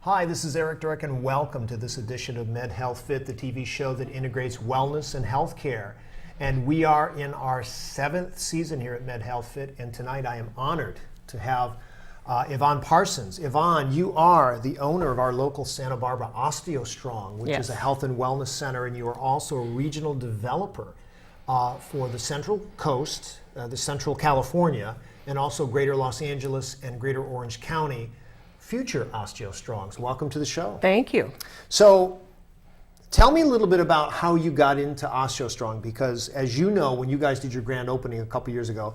Hi, this is Eric Durek, and welcome to this edition of Med Health Fit, the TV show that integrates wellness and healthcare. And we are in our 7th season here at Med Health Fit, and tonight I am honored to have Yvonne Parsons. Yvonne, you are the owner of our local Santa Barbara OsteoStrong, which is a health and wellness center, and you are also a regional developer for the Central Coast, the Central California, and also Greater Los Angeles and Greater Orange County future OsteoStrongs. Welcome to the show. Thank you. So tell me a little bit about how you got into OsteoStrong, because as you know, when you guys did your grand opening a couple years ago,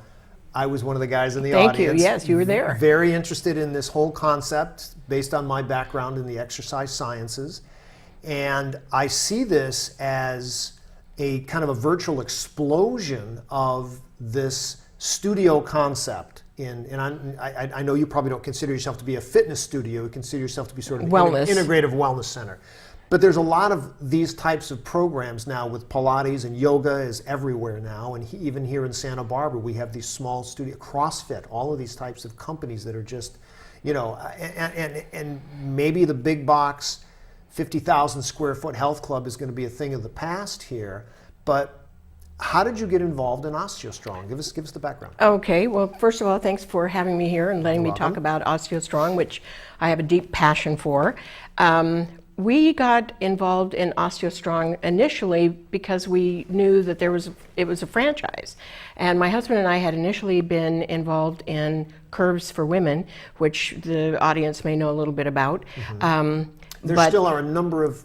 I was one of the guys in the audience. Thank you. Yes, you were there. Very interested in this whole concept based on my background in the exercise sciences. And I see this as a kind of a virtual explosion of this studio concept. I know you probably don't consider yourself to be a fitness studio. You consider yourself to be sort of an integrative wellness center. But there's a lot of these types of programs now with Pilates, and yoga is everywhere now. And even here in Santa Barbara, we have these small studio, CrossFit, all of these types of companies that are just, you know, and maybe the big box 50,000 square foot health club is going to be a thing of the past here. But how did you get involved in OsteoStrong? Give us the background. Okay, well, first of all, thanks for having me here and letting me talk about OsteoStrong, which I have a deep passion for. We got involved in OsteoStrong initially because we knew that it was a franchise. And my husband and I had initially been involved in Curves for Women, which the audience may know a little bit about. Mm-hmm. There still are a number of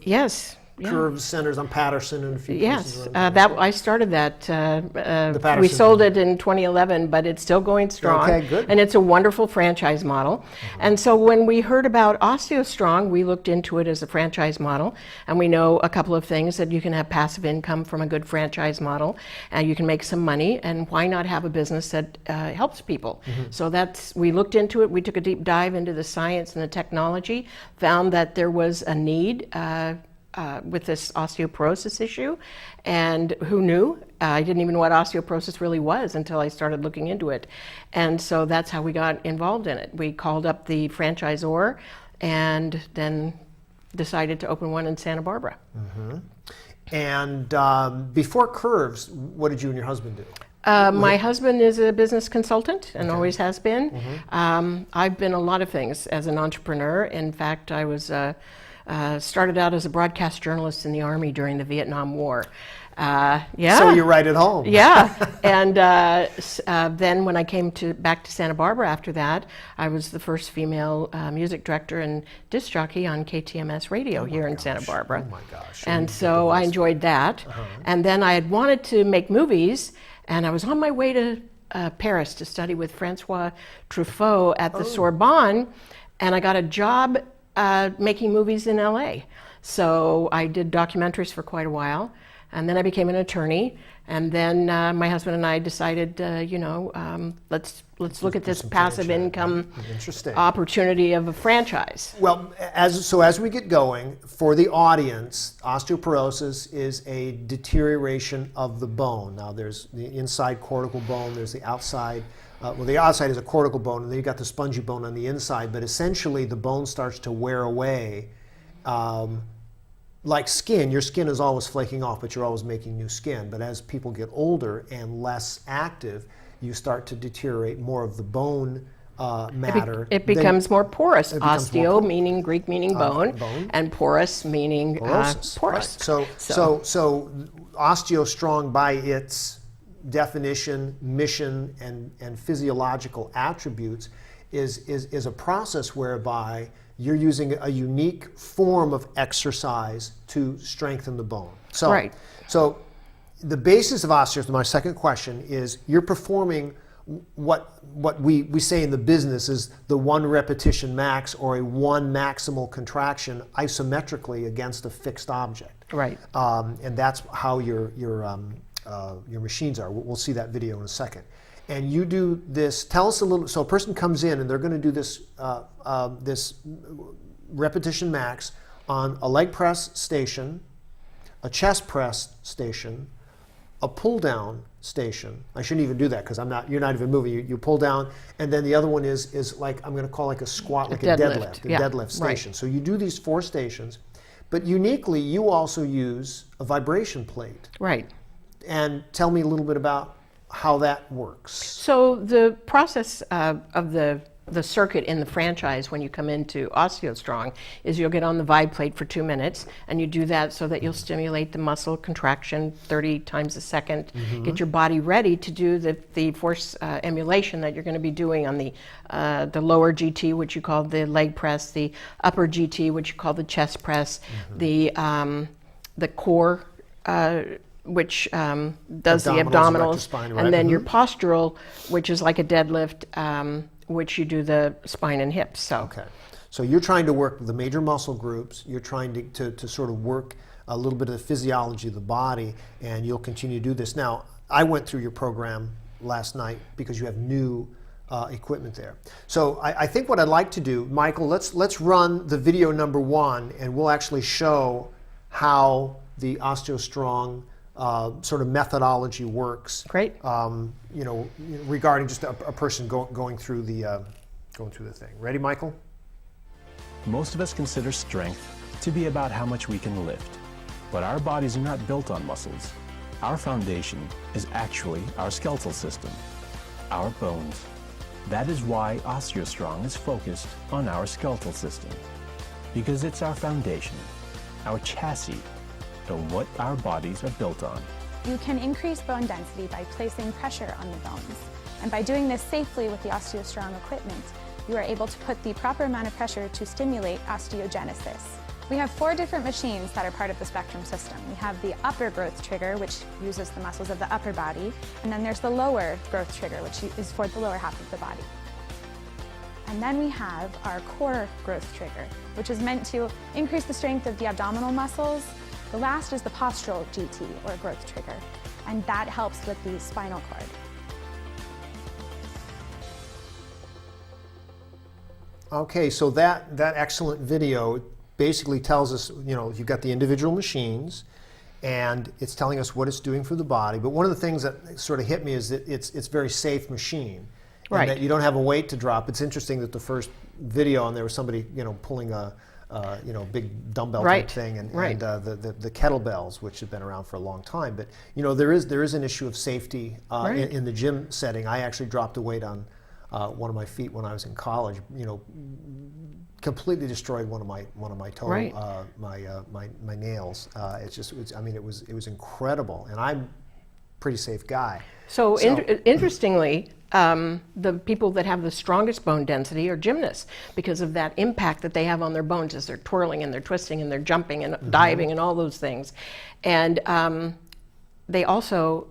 Curves centers on Patterson and a few places. I started that. We sold it in 2011, but it's still going strong. Okay, good. And it's a wonderful franchise model. Mm-hmm. And so when we heard about OsteoStrong, we looked into it as a franchise model, and we know a couple of things: that you can have passive income from a good franchise model, and you can make some money, and why not have a business that helps people? Mm-hmm. So we looked into it. We took a deep dive into the science and the technology, found that there was a need with this osteoporosis issue, and who knew? I didn't even know what osteoporosis really was until I started looking into it. And so that's how we got involved in it. We called up the franchisor and then decided to open one in Santa Barbara. Mm-hmm. And before Curves, what did you and your husband do? My husband is a business consultant and always has been. Mm-hmm. I've been a lot of things as an entrepreneur. In fact, I was started out as a broadcast journalist in the Army during the Vietnam War. So you're right at home. Yeah. And then when I came back to Santa Barbara after that, I was the first female music director and disc jockey on KTMS radio here in Santa Barbara. Oh my gosh. And so I enjoyed that. Uh-huh. And then I had wanted to make movies, and I was on my way to Paris to study with Francois Truffaut at the Sorbonne, and I got a job making movies in LA. So I did documentaries for quite a while, and then I became an attorney, and then my husband and I decided, let's look at this passive income opportunity of a franchise. Well, as we get going, for the audience, osteoporosis is a deterioration of the bone. Now there's the inside cortical bone, there's the outside. The outside is a cortical bone, and then you've got the spongy bone on the inside, but essentially the bone starts to wear away. Like skin, your skin is always flaking off, but you're always making new skin. But as people get older and less active, you start to deteriorate more of the bone matter. It becomes more porous. Osteo meaning Greek meaning bone, and porous meaning porous. Right. So OsteoStrong, by its definition, mission, and physiological attributes, is a process whereby you're using a unique form of exercise to strengthen the bone. So the basis of osteoporosis, my second question, is you're performing what we say in the business is the 1 repetition max, or a 1 maximal contraction isometrically against a fixed object. Right. And that's how your machines are. We'll see that video in a second. And you do this. Tell us a little. So a person comes in and they're going to do this this repetition max on a leg press station, a chest press station, a pull down station. I shouldn't even do that because you're not even moving. You pull down, and then the other one is like, I'm going to call like a squat, like a deadlift deadlift station. Right. So you do these 4 stations, but uniquely you also use a vibration plate. Right. And tell me a little bit about how that works. So the process of the circuit in the franchise when you come into OsteoStrong is you'll get on the vibe plate for 2 minutes, and you do that so that you'll stimulate the muscle contraction 30 times a second, get your body ready to do the force emulation that you're going to be doing on the lower GT, which you call the leg press, the upper GT, which you call the chest press, the core, which does the abdominals, and then your postural, which is like a deadlift, which you do the spine and hips. So. Okay. So you're trying to work the major muscle groups, you're trying to sort of work a little bit of the physiology of the body, and you'll continue to do this. Now, I went through your program last night because you have new equipment there. So I think what I'd like to do, Michael, let's run the video number 1, and we'll actually show how the OsteoStrong sort of methodology works. Great. Regarding just a person going through the thing. Ready, Michael? Most of us consider strength to be about how much we can lift, but our bodies are not built on muscles. Our foundation is actually our skeletal system, our bones. That is why OsteoStrong is focused on our skeletal system, because it's our foundation, our chassis, and what our bodies are built on. You can increase bone density by placing pressure on the bones. And by doing this safely with the OsteoStrong equipment, you are able to put the proper amount of pressure to stimulate osteogenesis. We have 4 different machines that are part of the Spectrum system. We have the upper growth trigger, which uses the muscles of the upper body, and then there's the lower growth trigger, which is for the lower half of the body. And then we have our core growth trigger, which is meant to increase the strength of the abdominal muscles. The last is the postural GT, or growth trigger, and that helps with the spinal cord. Okay, so that excellent video basically tells us, you've got the individual machines, and it's telling us what it's doing for the body. But one of the things that sort of hit me is that it's very safe machine. Right. And that you don't have a weight to drop. It's interesting that the first video, and there was somebody, pulling a big dumbbell type thing, and the kettlebells, which have been around for a long time. But there is an issue of safety in the gym setting. I actually dropped a weight on one of my feet when I was in college. Completely destroyed one of my toe, my nails. It was incredible, and I'm a pretty safe guy. So interestingly, the people that have the strongest bone density are gymnasts because of that impact that they have on their bones as they're twirling and they're twisting and they're jumping and diving and all those things. And they also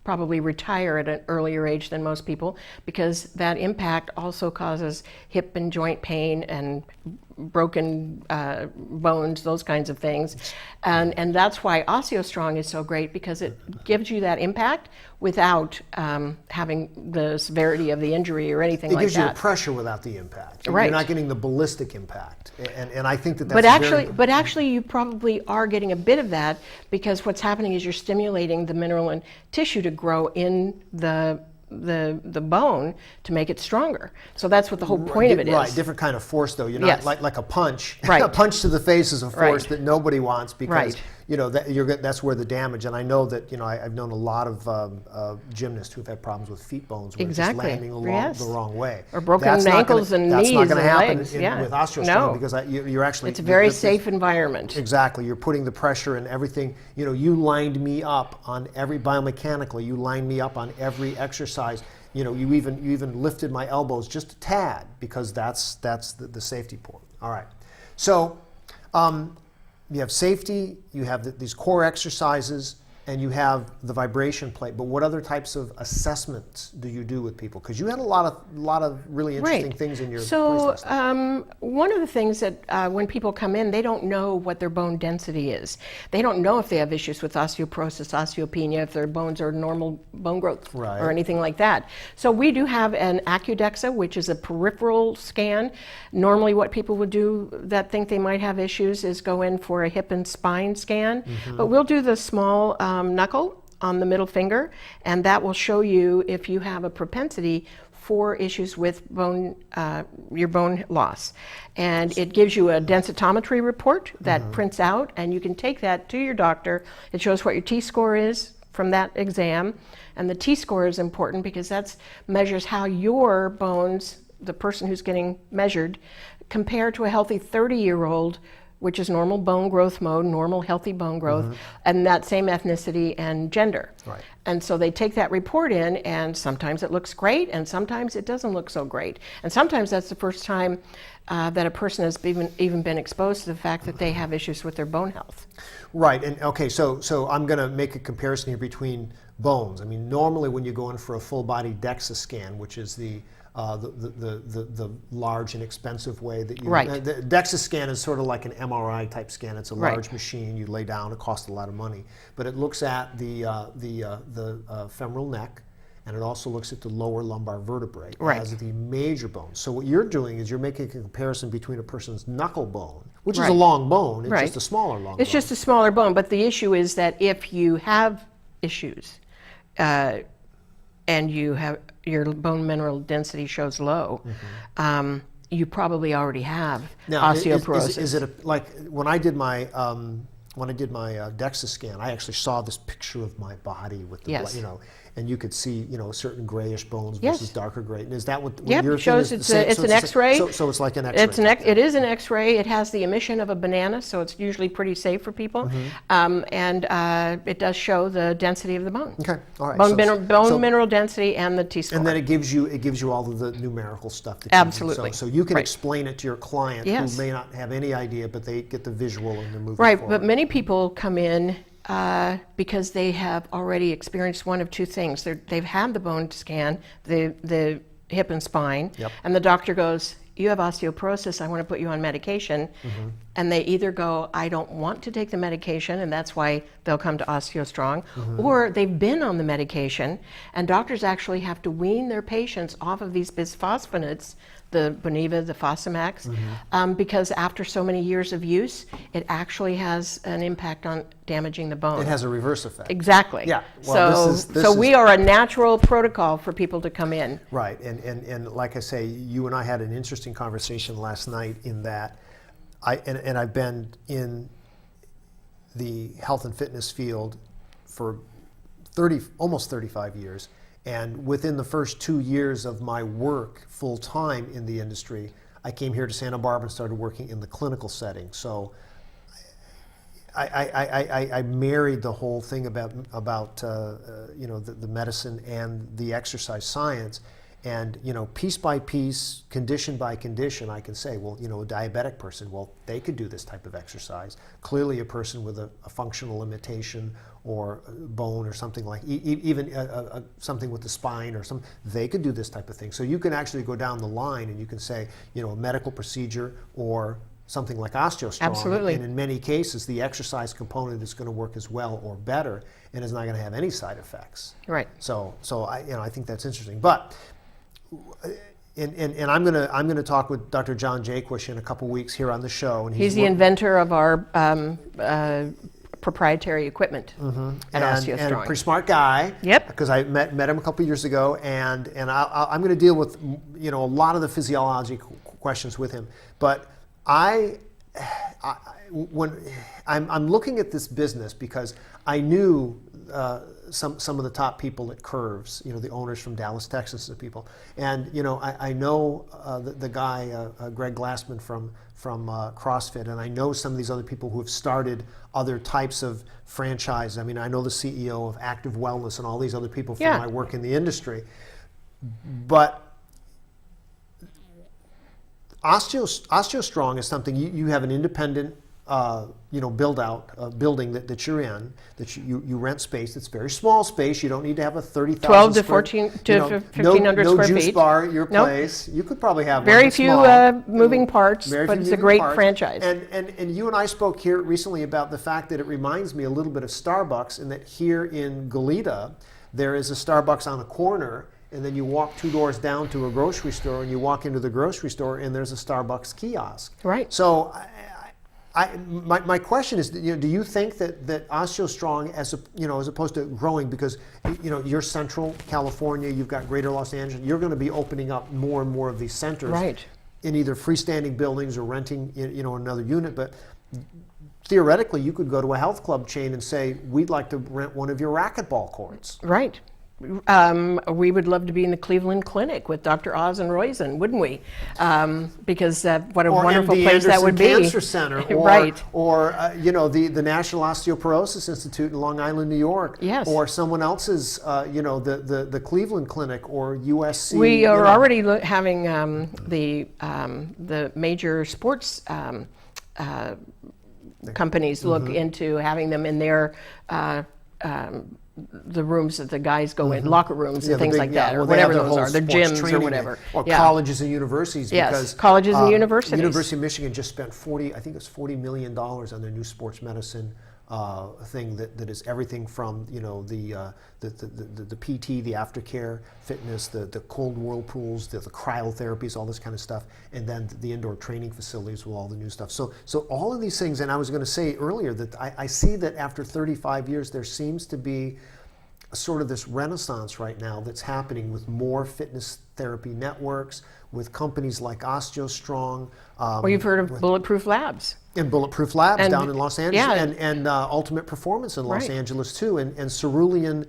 probably retire at an earlier age than most people because that impact also causes hip and joint pain and broken bones, those kinds of things. And that's why OsteoStrong is so great, because it gives you that impact without having the severity of the injury or anything like that. It gives you the pressure without the impact. Right. You're not getting the ballistic impact. And I think that's But actually you probably are getting a bit of that, because what's happening is you're stimulating the mineral and tissue to grow in the bone to make it stronger. So that's what the whole point of it is. Right, different kind of force though. You're not like a punch. Right. A punch to the face is a force that nobody wants, because Right. that's where the damage. And I know that I've known a lot of gymnasts who've had problems with feet bones where it's just landing the wrong way. Or broken ankles and knees and legs. That's not going to happen with OsteoStrong, because you're actually... It's a very safe environment. Exactly. You're putting the pressure and everything. You lined me up on every, biomechanically, you lined me up on every exercise. You even lifted my elbows just a tad, because that's the safety point. All right. So you have safety, you have these core exercises, and you have the vibration plate. But what other types of assessments do you do with people? Because you had a lot of really interesting things in your place last night. One of the things that when people come in, they don't know what their bone density is. They don't know if they have issues with osteoporosis, osteopenia, if their bones are normal bone growth or anything like that. So we do have an DEXA, which is a peripheral scan. Normally what people would do that think they might have issues is go in for a hip and spine scan. But we'll do the small knuckle on the middle finger, and that will show you if you have a propensity for issues with your bone loss. And it gives you a densitometry report that prints out, and you can take that to your doctor. It shows what your T-score is from that exam, and the T-score is important because that measures how your bones, the person who's getting measured, compare to a healthy 30-year-old, which is normal bone growth mode, normal healthy bone growth, and that same ethnicity and gender. Right. And so they take that report in, and sometimes it looks great, and sometimes it doesn't look so great. And sometimes that's the first time that a person has even been exposed to the fact that they have issues with their bone health. Right. And okay, so I'm going to make a comparison here between bones. I mean, normally when you go in for a full body DEXA scan, which is the large and expensive way that you... Right. The DEXA scan is sort of like an MRI type scan. It's a Right. large machine you lay down. It costs a lot of money. But it looks at the femoral neck, and it also looks at the lower lumbar vertebrae Right. as the major bones. So what you're doing is you're making a comparison between a person's knuckle bone, which is Right. a long bone. It's Right. just a smaller long It's bone. just a smaller bone, but the issue is that if you have issues and your bone mineral density shows low, you probably already have Now, osteoporosis. is it like when I did my DEXA scan, I actually saw this picture of my body with the Yes. and you could see certain grayish bones Yes. versus darker gray. And is that what Yep, your it shows thing is? it's an X-ray. So it's like an X-ray. It is an X-ray. It has the emission of a banana, so it's usually pretty safe for people. And it does show the density of the bone. Okay, all right. Bone mineral density and the T-score. And then it gives you all of the numerical stuff. That Absolutely. So you can Right. explain it to your client Yes. who may not have any idea, but they get the visual and they're moving Right, forward. but many people come in because they have already experienced one of two things. They've had the bone scan, the hip and spine, Yep. and the doctor goes, you have osteoporosis, I want to put you on medication. And they either go, I don't want to take the medication, and that's why they'll come to OsteoStrong, or they've been on the medication, and doctors actually have to wean their patients off of these bisphosphonates, the Boniva, the Fosamax, because after so many years of use, it actually has an impact on damaging the bone. It has a reverse effect. Exactly. Yeah. Well, So we are a natural protocol for people to come in. Right, and like I say, you and I had an interesting conversation last night in that I've been in the health and fitness field for almost 35 years, and within the first 2 years of my work full time in the industry, I came here to Santa Barbara and started working in the clinical setting. So I married the whole thing about the medicine and the exercise science, and piece by piece, condition by condition, I can say, well, a diabetic person, well, they could do this type of exercise. Clearly, a person with a functional limitation or bone or something like, even something with the spine or something, they could do this type of thing. So you can actually go down the line and you can say, a medical procedure or something like OsteoStrong. Absolutely. And in many cases, the exercise component is going to work as well or better, and is not going to have any side effects. Right. So I think that's interesting. But and I'm going to talk with Dr. John Jaquish in a couple weeks here on the show, and He's the inventor of our proprietary equipment at OsteoStrong. And a pretty smart guy. Yep. Because I met him a couple years ago, and I'm going to deal with a lot of the physiology questions with him. But when I'm looking at this business, because I knew some of the top people at Curves, the owners from Dallas, Texas, and people, and I know the guy Greg Glassman from CrossFit, and I know some of these other people who have started other types of franchises. I mean, I know the CEO of Active Wellness and all these other people from my work in the industry, but OsteoStrong is something you have an independent building that you're in, that you rent space. It's very small space. You don't need to have a 30,000 12 to 1,500 no square juice feet. bar at your Nope. place. You could probably have Very one, few small. moving parts, Very but few it's a moving great parts. franchise. And you and I spoke here recently about the fact that it reminds me a little bit of Starbucks, in that here in Goleta, there is a Starbucks on a corner, and then you walk 2 doors down to a grocery store, and you walk into the grocery store, and there's a Starbucks kiosk. Right. So my question is, do you think that OsteoStrong, as opposed to growing, because you're Central California, you've got Greater Los Angeles, you're going to be opening up more and more of these centers, Right. in either freestanding buildings or renting, another unit. But theoretically, you could go to a health club chain and say, we'd like to rent one of your racquetball courts. Right. We would love to be in the Cleveland Clinic with Dr. Oz and Roizen, wouldn't we? Because what a Or wonderful MD place that would be. Cancer Center, or, Right. or the National Osteoporosis Institute in Long Island, New York, Yes. or someone else's, the Cleveland Clinic or USC. We are already having the major sports companies look into having them in their the rooms that the guys go in, locker rooms and things like that, or whatever those are, their gyms or whatever. Or colleges and universities. Yes, because, colleges and universities. University of Michigan just spent $40 million on their new sports medicine thing that is everything from the PT, the aftercare, fitness, the cold whirlpools, the cryotherapies, all this kind of stuff, and then the indoor training facilities with all the new stuff. So all of these things, and I was going to say earlier that I see that after 35 years there seems to be sort of this renaissance right now that's happening with more fitness therapy networks, with companies like OsteoStrong. Well, you've heard of Bulletproof Labs. And Bulletproof Labs down in Los Angeles, yeah. and Ultimate Performance in Los Right. Angeles too, and Cerulean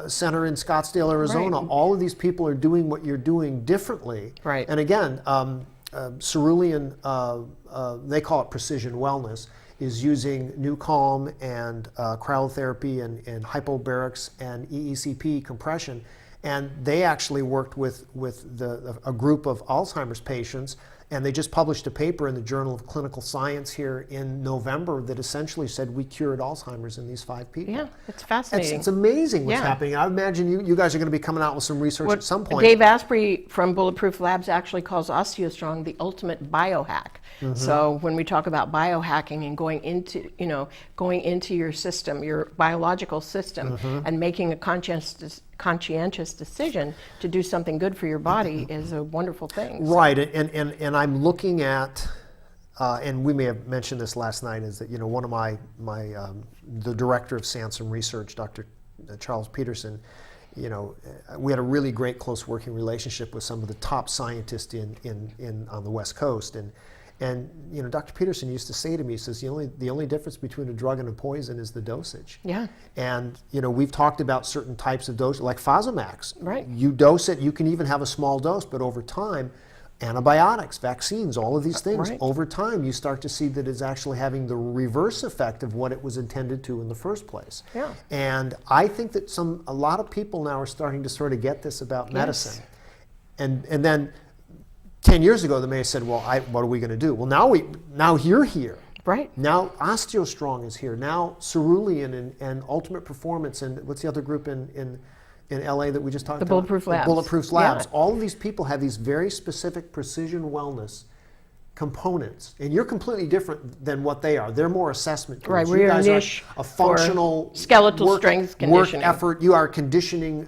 Center in Scottsdale, Arizona. Right. All of these people are doing what you're doing differently. Right. And again, Cerulean, they call it precision wellness, is using new calm and cryotherapy and hypobarics and EECP compression. And they actually worked with a group of Alzheimer's patients, and they just published a paper in the Journal of Clinical Science here in November that essentially said we cured Alzheimer's in these 5 people. Yeah, it's fascinating. It's amazing what's Yeah. happening. I imagine you guys are going to be coming out with some research at some point. Dave Asprey from Bulletproof Labs actually calls OsteoStrong the ultimate biohack. So when we talk about biohacking and going into your system, your biological system, and making a conscientious decision to do something good for your body is a wonderful thing. Right, and I'm looking at, and we may have mentioned this last night, is that one of my the director of Sansom Research, Dr. Charles Peterson, we had a really great close working relationship with some of the top scientists in on the West Coast, and Dr. Peterson used to say to me, he says, the only difference between a drug and a poison is the dosage. Yeah. And we've talked about certain types of dose, like Fosamax. Right. You dose it, you can even have a small dose, but over time, antibiotics, vaccines, all of these things, Right. over time you start to see that it's actually having the reverse effect of what it was intended to in the first place. Yeah. And I think that a lot of people now are starting to sort of get this about medicine. And then 10 years ago, they may have said, well, what are we going to do? Well, now you're here. Right. Now OsteoStrong is here. Now Cerulean and Ultimate Performance, and what's the other group in LA that we just talked about? The Bulletproof Labs. Bulletproof Labs. Yeah. All of these people have these very specific precision wellness components, and you're completely different than what they are. They're more assessment tools. Right, You we're a guys are niche a functional for skeletal strength conditioning. work effort. You are conditioning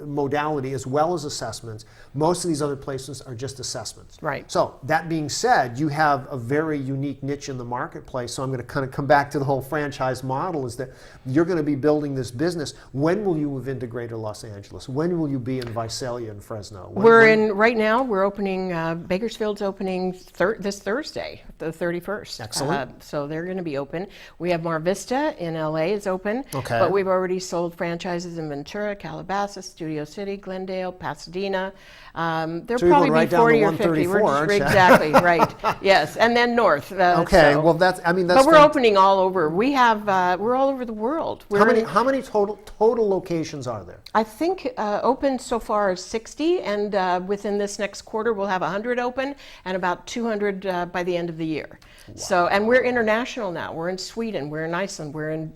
modality as well as assessments. Most of these other places are just assessments. Right. So that being said, you have a very unique niche in the marketplace. So I'm going to kind of come back to the whole franchise model, is that you're going to be building this business. When will you move into Greater Los Angeles? When will you be in Visalia and Fresno? Right now we're opening, Bakersfield's opening this Thursday, the 31st. Excellent. So they're going to be open. We have Mar Vista in LA is open. Okay. But we've already sold franchises in Ventura, Calabasas, Studio City, Glendale, Pasadena. There'll So you're probably going right be down 40 to or 50. 134, aren't you? Exactly, right. Yes, and then north. Okay, well that's But we're fantastic. opening all over. We have, we're all over the world. How many total locations are there? I think open so far is 60, and within this next quarter we'll have 100 open and about 200 by the end of the year. Wow. So, and we're international now. We're in Sweden, we're in Iceland, we're in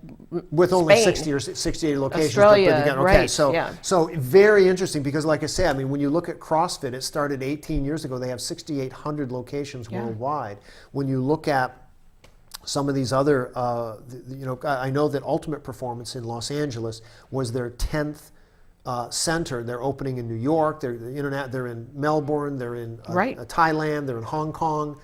With only Spain. 60 or 68 locations. Australia, but again, okay, right, so yeah. so very interesting, because like I say, I mean, when you look at CrossFit, it started 18 years ago. They have 6,800 locations worldwide. When you look at some of these other, I know that Ultimate Performance in Los Angeles was their 10th center. They're opening in New York. They're in Melbourne. They're in Right. Thailand. They're in Hong Kong.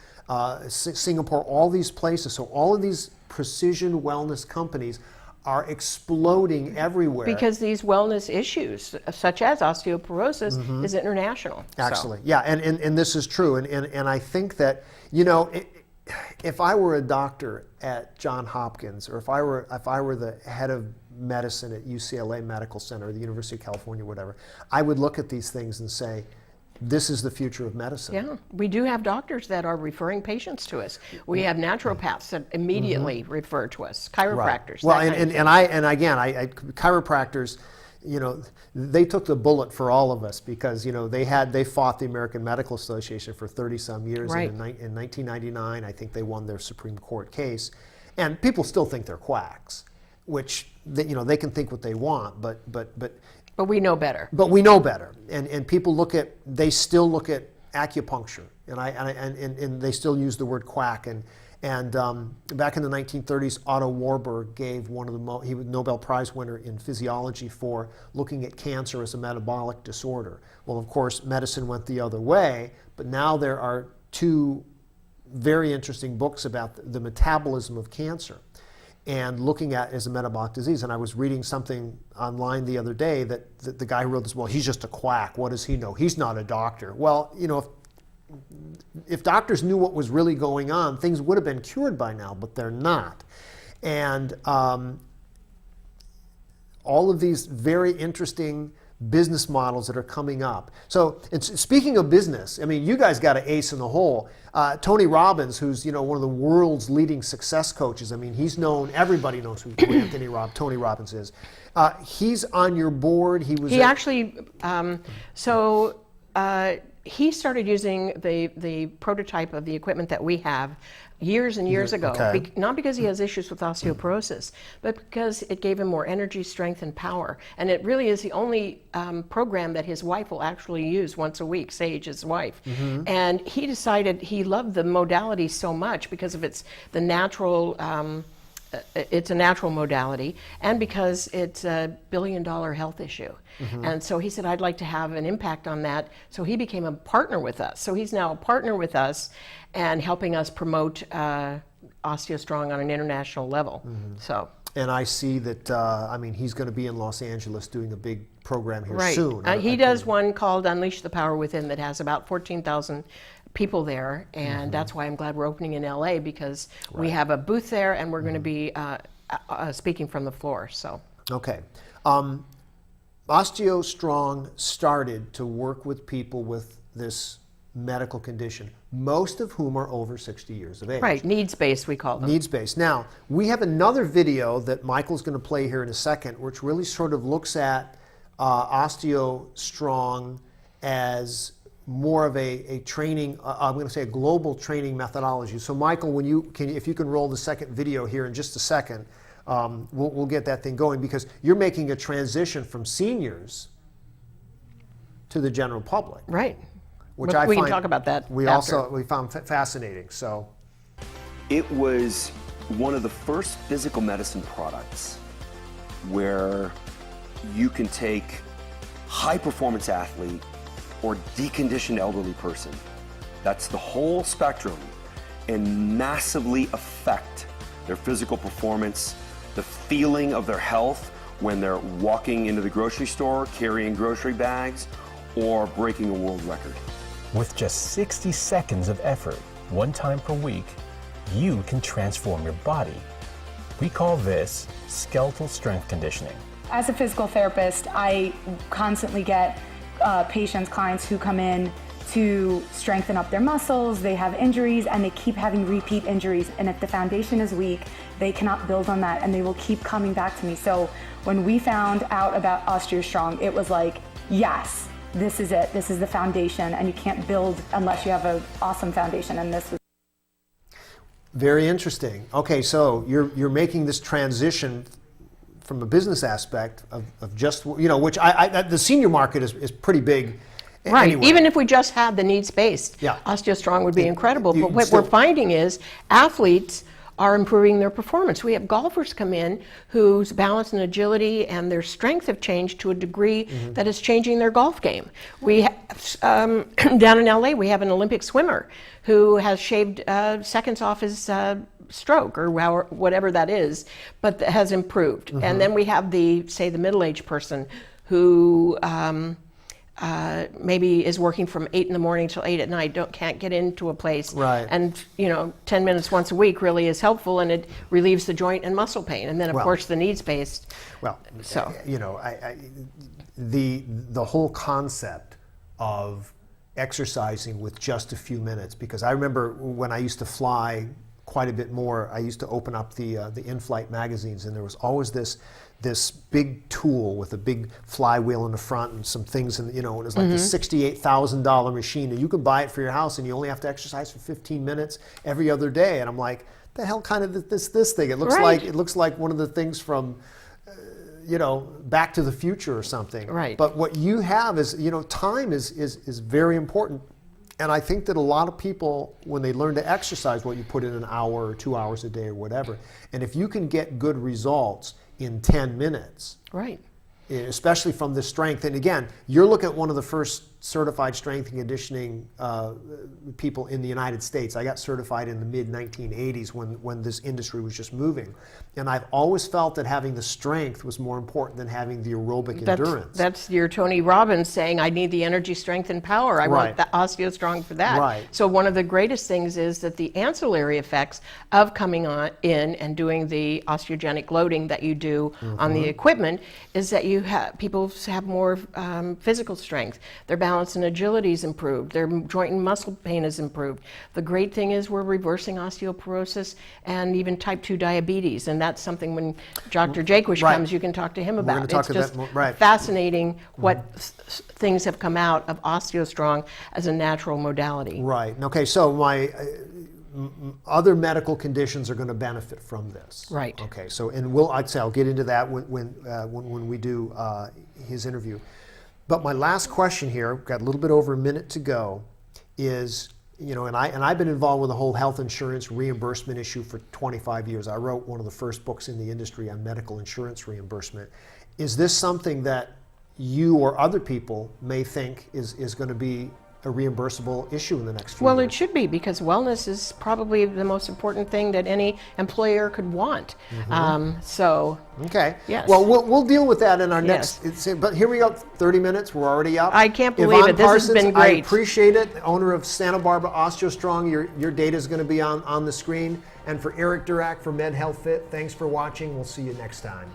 Singapore, all these places. So all of these precision wellness companies are exploding everywhere. Because these wellness issues, such as osteoporosis, is international. Actually, yeah, and this is true. And I think that, if I were a doctor at Johns Hopkins, or if I were the head of medicine at UCLA Medical Center, or the University of California, whatever, I would look at these things and say, this is the future of medicine. Yeah, we do have doctors that are referring patients to us. We have naturopaths that immediately refer to us, chiropractors. Right. Well, that kind of thing. I chiropractors, they took the bullet for all of us, because they fought the American Medical Association for 30 some years. Right. And in 1999, I think they won their Supreme Court case, and people still think they're quacks, which they can think what they want, but we know better. But we know better, and people they still look at acupuncture, and they still use the word quack. And back in the 1930s, Otto Warburg gave he was Nobel Prize winner in physiology for looking at cancer as a metabolic disorder. Well, of course, medicine went the other way, but now there are two very interesting books about the metabolism of cancer, and looking at it as a metabolic disease. And I was reading something online the other day that the guy who wrote this, well, he's just a quack. What does he know? He's not a doctor. Well, if doctors knew what was really going on, things would have been cured by now, but they're not. And all of these very interesting business models that are coming up. So speaking of business, you guys got an ace in the hole. Tony Robbins, who's one of the world's leading success coaches. He's known. Everybody knows who Tony Robbins is. He's on your board. He started using the prototype of the equipment that we have years and years ago. Okay. Not because he has issues with osteoporosis, but because it gave him more energy, strength, and power. And it really is the only program that his wife will actually use once a week, Sage, his wife. And he decided he loved the modality so much because of the natural. It's a natural modality, and because it's a billion-dollar health issue. And so he said, I'd like to have an impact on that. So he became a partner with us. So he's now a partner with us and helping us promote OsteoStrong on an international level. And I see that, he's going to be in Los Angeles doing a big program here soon. He does one called Unleash the Power Within that has about 14,000 people there, and that's why I'm glad we're opening in LA, because we have a booth there, and we're going to be speaking from the floor. So okay, OsteoStrong started to work with people with this medical condition, most of whom are over 60 years of age. Right, NeedsBased we call them. NeedsBased. Now, we have another video that Michael's going to play here in a second, which really sort of looks at OsteoStrong as more of a training, I'm going to say a global training methodology. So Michael, if you can roll the second video here in just a second, we'll get that thing going, because you're making a transition from seniors to the general public. Right. Which we can talk about that we after. We found fascinating. So it was one of the first physical medicine products where you can take high-performance athlete or deconditioned elderly person, that's the whole spectrum, and massively affect their physical performance, the feeling of their health when they're walking into the grocery store, carrying grocery bags, or breaking a world record. With just 60 seconds of effort, one time per week, you can transform your body. We call this skeletal strength conditioning. As a physical therapist, I constantly get patients, clients who come in to strengthen up their muscles. They have injuries and they keep having repeat injuries. And if the foundation is weak, they cannot build on that and they will keep coming back to me. So when we found out about OsteoStrong, it was like, yes, this is it. This is the foundation, and you can't build unless you have an awesome foundation. And this was very interesting. Okay, so you're making this transition from a business aspect of just, which the senior market is pretty big. Right. Anyway. Even if we just had the NeedsBased, Yeah. OsteoStrong would be incredible. you But what still- we're finding is athletes are improving their performance. We have golfers come in whose balance and agility and their strength have changed to a degree that is changing their golf game. We have, down in LA, we have an Olympic swimmer who has shaved seconds off his stroke or whatever that is, but has improved. And then we have the middle-aged person who maybe is working from 8 in the morning till 8 at night, can't get into a place. Right. And 10 minutes once a week really is helpful, and it relieves the joint and muscle pain. And then of course the needs-based. Well, so the whole concept of exercising with just a few minutes, because I remember when I used to fly quite a bit more, I used to open up the in-flight magazines, and there was always this big tool with a big flywheel in the front and some things, and it was like the $68,000 machine, and you can buy it for your house, and you only have to exercise for 15 minutes every other day. And I'm like, the hell kind of this thing? It looks like one of the things from Back to the Future or something. Right. But what you have is, time is very important. And I think that a lot of people, when they learn to exercise, you put in an hour or 2 hours a day or whatever. And if you can get good results in 10 minutes, right, especially from the strength, and again, you're looking at one of the first certified strength and conditioning people in the United States. I got certified in the mid-1980s when this industry was just moving. And I've always felt that having the strength was more important than having the aerobic endurance. That's your Tony Robbins saying, I need the energy, strength, and power. I want the OsteoStrong for that. Right. So one of the greatest things is that the ancillary effects of coming in and doing the osteogenic loading that you do on the equipment is that people have more physical strength. Their balance and agility is improved. Their joint and muscle pain is improved. The great thing is we're reversing osteoporosis and even type 2 diabetes. And that's something when Dr. Jaquish comes, you can talk to him about. It's just fascinating what things have come out of OsteoStrong as a natural modality. Right. Okay, so my other medical conditions are going to benefit from this. Right. Okay, so I'll get into that when we do his interview. But my last question here, got a little bit over a minute to go, is, and I've been involved with the whole health insurance reimbursement issue for 25 years. I wrote one of the first books in the industry on medical insurance reimbursement. Is this something that you or other people may think is going to be a reimbursable issue in the next few years? Well, it should be, because wellness is probably the most important thing that any employer could want. Okay. Yes. Well, we'll deal with that in our next. But here we go. 30 minutes. We're already up. I can't believe Yvonne it. This Parsons, has been great. I appreciate it. Owner of Santa Barbara OsteoStrong. Your data is going to be on the screen. And for Eric Durack for Med Health Fit, thanks for watching. We'll see you next time.